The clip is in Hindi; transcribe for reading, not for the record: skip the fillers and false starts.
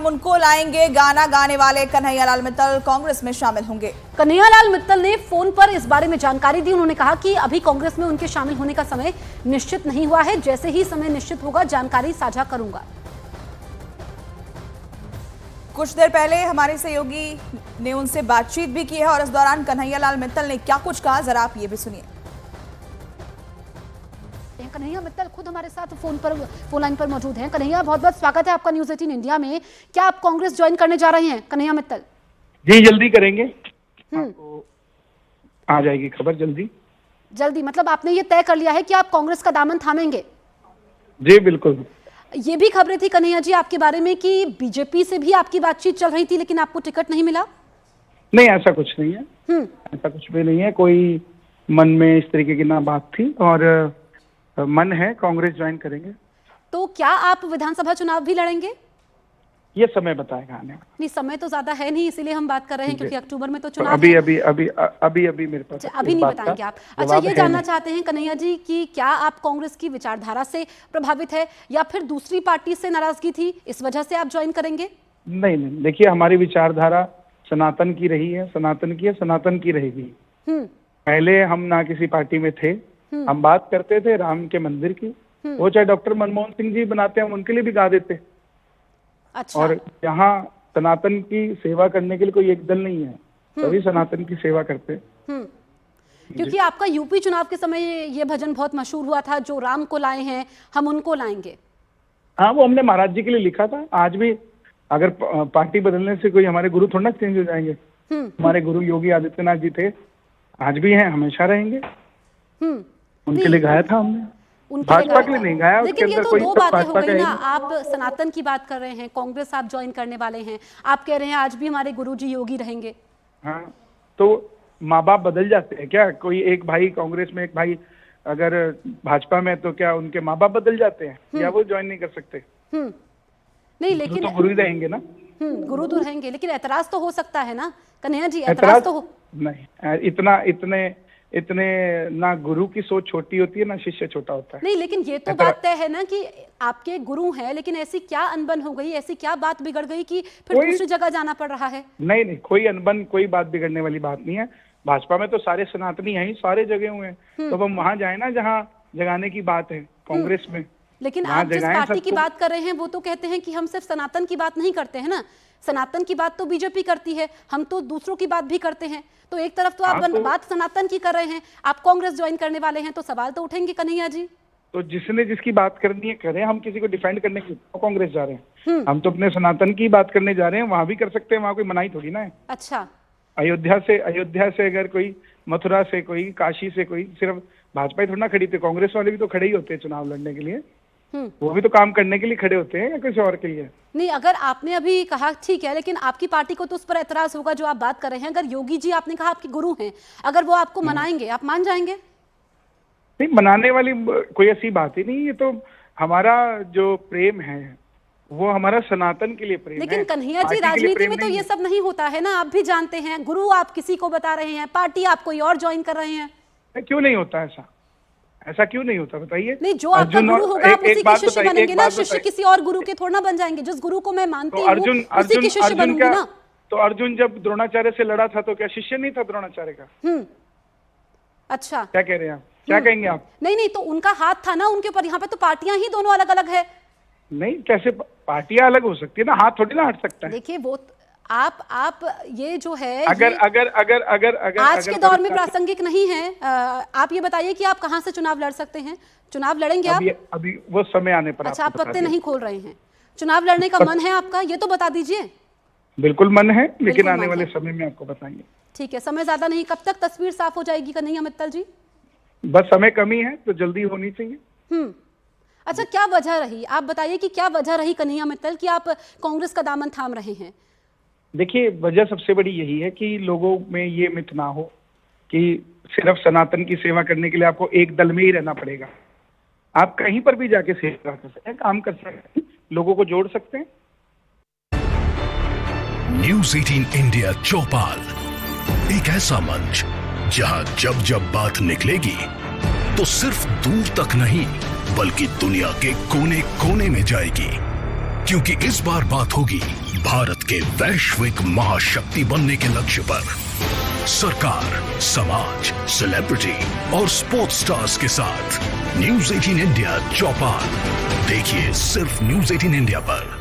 हम उनको लाएंगे। गाना गाने वाले कन्हैयालाल मित्तल कांग्रेस में शामिल होंगे। कन्हैयालाल मित्तल ने फोन पर इस बारे में जानकारी दी। उन्होंने कहा कि अभी कांग्रेस में उनके शामिल होने का समय निश्चित नहीं हुआ है, जैसे ही समय निश्चित होगा जानकारी साझा करूंगा। कुछ देर पहले हमारे सहयोगी ने उनसे बातचीत भी की है और इस दौरान कन्हैयालाल मित्तल ने क्या कुछ कहा, जरा आप ये भी सुनिए। कन्हैया मित्तल खुद हमारे साथ फोन लाइन पर मौजूद हैं। कन्हैया, बहुत बहुत स्वागत है आपका न्यूज़ 18 इंडिया में। क्या आप कांग्रेस ज्वाइन करने जा रहे हैं कन्हैया मित्तल? जी जल्दी करेंगे, आपको आ जाएगी खबर जल्दी। मतलब आपने ये तय कर लिया है कि आप कांग्रेस का दामन थामेंगे? जी बिल्कुल। ये भी खबरें थी कन्हैया जी आपके बारे में कि बीजेपी से भी आपकी बातचीत चल रही थी लेकिन आपको टिकट नहीं मिला। नहीं, ऐसा कुछ नहीं है। ऐसा कुछ भी नहीं है। कोई मन में इस तरीके की ना बात थी और मन है कांग्रेस ज्वाइन करेंगे। तो क्या आप विधानसभा चुनाव भी लड़ेंगे? ये समय बताएगा आने वाला। नहीं, समय तो ज्यादा है नहीं, इसीलिए हम बात कर रहे हैं क्योंकि अक्टूबर में तो चुनाव अभी है। अभी मेरे पास अभी नहीं बताएंगे आप। अच्छा, ये जानना चाहते हैं कन्हैया जी कि क्या आप कांग्रेस की विचारधारा से प्रभावित है या फिर दूसरी पार्टी से नाराजगी थी, इस वजह से आप ज्वाइन करेंगे? नहीं, देखिए हमारी विचारधारा सनातन की रही है, सनातन की है, सनातन की रहेगी। पहले हम ना किसी पार्टी में थे, हम बात करते थे राम के मंदिर की। वो चाहे डॉक्टर मनमोहन सिंह जी बनाते हैं, हम उनके लिए भी गा देते। अच्छा। और यहाँ सनातन की सेवा करने के लिए कोई एक दल नहीं है, सभी सनातन की सेवा करते। क्योंकि आपका यूपी चुनाव के समय ये भजन बहुत मशहूर हुआ था, जो राम को लाए हैं हम उनको लाएंगे। हाँ, वो हमने महाराज जी के लिए लिखा था। आज भी अगर पार्टी बदलने से कोई हमारे गुरु थोड़ा ना चेंज हो जाएंगे। हमारे गुरु योगी आदित्यनाथ जी थे, आज भी हैं, हमेशा रहेंगे। उनके लिए गाया था हमने, भाजपा के लिए नहीं गाया। लेकिन ये तो दो बातें हो गई ना, आप सनातन की बात कर रहे हैं, कांग्रेस आप ज्वाइन करने वाले हैं, आप कह रहे हैं आज भी हमारे गुरुजी योगी रहेंगे। हाँ, तो माँ बाप बदल जाते हैं क्या? कोई एक भाई कांग्रेस में, एक भाई अगर भाजपा में, तो क्या उनके माँ बाप बदल जाते हैं या वो ज्वाइन नहीं कर सकते? नहीं, लेकिन तो गुरु ही रहेंगे ना। गुरु तो रहेंगे, लेकिन ऐतराज तो हो सकता है ना कन्हैया जी? ऐतराज तो हो नहीं, इतने ना गुरु की सोच छोटी होती है ना शिष्य छोटा होता है। नहीं, लेकिन ये तो बात तय है ना कि आपके गुरु हैं, लेकिन ऐसी क्या अनबन हो गई, ऐसी क्या बात बिगड़ गई कि फिर दूसरी जगह जाना पड़ रहा है? नहीं, कोई अनबन, कोई बात बिगड़ने वाली बात नहीं है। भाजपा में तो सारे सनातनी हैं ही, सारे जगह हुए हैं, तो हम वहां जाए ना जहाँ जगाने की बात है कांग्रेस में। लेकिन आप जिस पार्टी की बात कर रहे हैं वो तो कहते हैं कि हम सिर्फ सनातन की बात नहीं करते हैं ना, सनातन की बात तो बीजेपी करती है, हम तो दूसरों की बात भी करते हैं। तो एक तरफ तो आप बात सनातन की कर रहे हैं, आप कांग्रेस ज्वाइन करने वाले हैं, तो सवाल तो उठेंगे कन्हैया जी। तो जिसने जिसकी बात करनी है करे, हम किसी को डिफेंड करने के लिए कांग्रेस जा रहे हैं। हम तो अपने सनातन की बात करने जा रहे हैं, वहां भी कर सकते हैं, वहां कोई मनाही थोड़ी ना है। अच्छा, अयोध्या से अगर कोई, मथुरा से कोई, काशी से कोई, सिर्फ भाजपा ही थोड़ी ना खड़ी थी, कांग्रेस वाले भी तो खड़े ही होते हैं चुनाव लड़ने के लिए। वो भी तो काम करने के लिए खड़े होते हैं या किसी और के लिए? नहीं, अगर आपने अभी कहा ठीक है, लेकिन आपकी पार्टी को तो उस पर एतराज होगा जो आप बात कर रहे हैं। अगर योगी जी, आपने कहा आपके गुरु हैं, अगर वो आपको मनाएंगे, आप मान जाएंगे? नहीं, मनाने वाली कोई ऐसी बात ही नहीं। ये तो हमारा जो प्रेम है वो हमारा सनातन के लिए प्रेम है। लेकिन कन्हैया जी, राजनीति में तो ये सब नहीं होता है ना, आप भी जानते हैं। गुरु आप किसी को बता रहे हैं, पार्टी आप कोई और ज्वाइन कर रहे हैं। क्यों नहीं होता ऐसा क्यों नहीं होता बताइए? नहीं, जो आपका गुरु होगा आप उसी के शिष्य बनेंगे ना, शिष्य किसी और गुरु के थोड़ा ना बन जाएंगे। जिस गुरु को मैं मानती हूँ उसी के शिष्य बनूंगी ना। तो अर्जुन जब द्रोणाचार्य से लड़ा था तो क्या शिष्य नहीं था द्रोणाचार्य का? अच्छा, क्या कह रहे हैं आप? क्या कहेंगे आप? नहीं, तो उनका हाथ था ना उनके ऊपर। यहाँ पे तो पार्टियां ही दोनों अलग अलग है। नहीं, कैसे पार्टियां अलग हो सकती है ना? हाथ थोड़ी ना हट सकता है। देखिए, वो आप ये जो है, अगर आज के दौर में प्रासंगिक नहीं है। आप ये बताइए कि आप कहां से चुनाव लड़ सकते हैं? चुनाव लड़ेंगे आप? अभी वो समय आने पर। अच्छा, आप पत्ते नहीं खोल रहे हैं, चुनाव लड़ने का मन है आपका, ये तो बता दीजिए। बिल्कुल मन है, लेकिन आने वाले समय में आपको बताएंगे। ठीक है, समय ज्यादा नहीं, कब तक तस्वीर साफ हो जाएगी कन्हैया मित्तल जी? बस समय कमी है तो जल्दी होनी चाहिए। अच्छा, क्या वजह रही, आप बताइए कि क्या वजह रही कन्हैया मित्तल कि आप कांग्रेस का दामन थाम रहे हैं? देखिए, वजह सबसे बड़ी यही है कि लोगों में ये मिथ ना हो कि सिर्फ सनातन की सेवा करने के लिए आपको एक दल में ही रहना पड़ेगा। आप कहीं पर भी जाके सेवा कर सकते हैं, काम कर सकते हैं, लोगों को जोड़ सकते हैं। न्यूज़ 18 इंडिया चौपाल, एक ऐसा मंच जहां जब जब बात निकलेगी तो सिर्फ दूर तक नहीं बल्कि दुनिया के कोने कोने में जाएगी। क्योंकि इस बार बात होगी भारत के वैश्विक महाशक्ति बनने के लक्ष्य पर। सरकार, समाज, सेलिब्रिटी और स्पोर्ट्स स्टार्स के साथ न्यूज़ 18 इंडिया चौपाल। देखिए सिर्फ न्यूज़ 18 इंडिया पर।